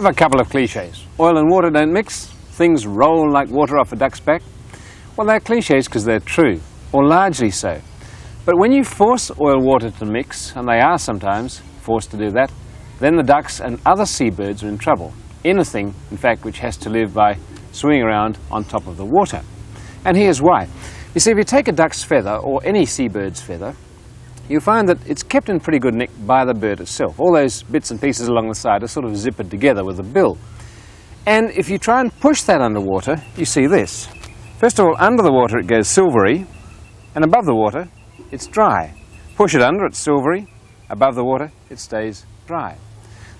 have a couple of cliches. Oil and water don't mix, things roll like water off a duck's back. Well, they're cliches because they're true, or largely so. But when you force oil-water to mix, and they are sometimes forced to do that, then the ducks and other seabirds are in trouble. Anything, in fact, which has to live by swimming around on top of the water. And here's why. You see, if you take a duck's feather, or any seabird's feather, you find that it's kept in pretty good nick by the bird itself. All those bits and pieces along the side are sort of zippered together with the bill. And if you try and push that underwater, you see this. First of all, under the water it goes silvery, and above the water it's dry. Push it under, it's silvery. Above the water, it stays dry.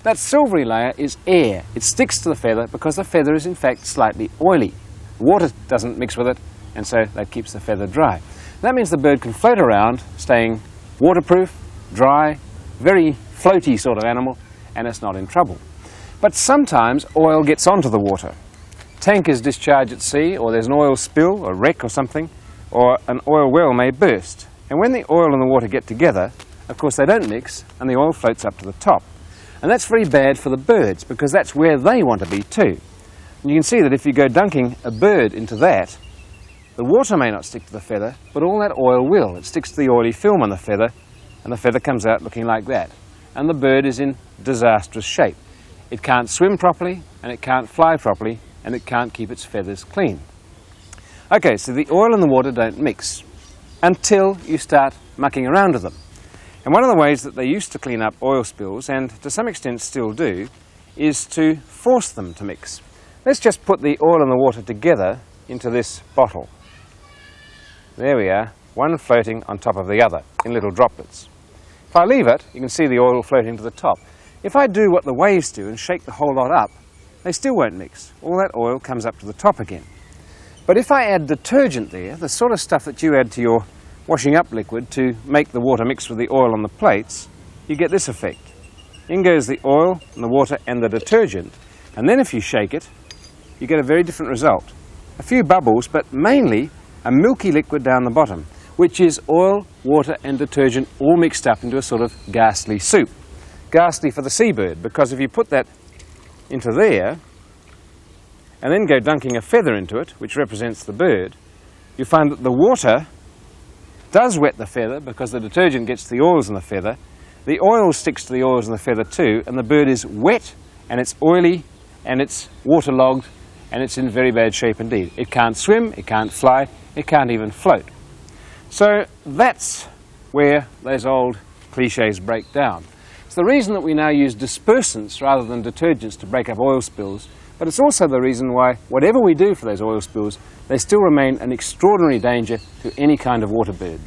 That silvery layer is air. It sticks to the feather because the feather is in fact slightly oily. Water doesn't mix with it, and so that keeps the feather dry. That means the bird can float around, staying waterproof, dry, very floaty sort of animal, and it's not in trouble. But sometimes oil gets onto the water. Tankers discharge at sea, or there's an oil spill, a wreck or something, or an oil well may burst. And when the oil and the water get together, of course they don't mix, and the oil floats up to the top. And that's very bad for the birds, because that's where they want to be too. And you can see that if you go dunking a bird into that, the water may not stick to the feather, but all that oil will. It sticks to the oily film on the feather, and the feather comes out looking like that. And the bird is in disastrous shape. It can't swim properly, and it can't fly properly, and it can't keep its feathers clean. Okay, so the oil and the water don't mix until you start mucking around with them. And one of the ways that they used to clean up oil spills, and to some extent still do, is to force them to mix. Let's just put the oil and the water together into this bottle. There we are, one floating on top of the other in little droplets. If I leave it, you can see the oil floating to the top. If I do what the waves do and shake the whole lot up, they still won't mix. All that oil comes up to the top again. But if I add detergent there, the sort of stuff that you add to your washing up liquid to make the water mix with the oil on the plates, you get this effect. In goes the oil and the water and the detergent, and then if you shake it, you get a very different result. A few bubbles, but mainly a milky liquid down the bottom, which is oil, water and detergent all mixed up into a sort of ghastly soup. Ghastly for the seabird, because if you put that into there, and then go dunking a feather into it, which represents the bird, you find that the water does wet the feather because the detergent gets to the oils in the feather, the oil sticks to the oils in the feather too, and the bird is wet, and it's oily, and it's waterlogged, and it's in very bad shape indeed. It can't swim, it can't fly, it can't even float. So that's where those old cliches break down. It's the reason that we now use dispersants rather than detergents to break up oil spills, but it's also the reason why whatever we do for those oil spills, they still remain an extraordinary danger to any kind of water bird.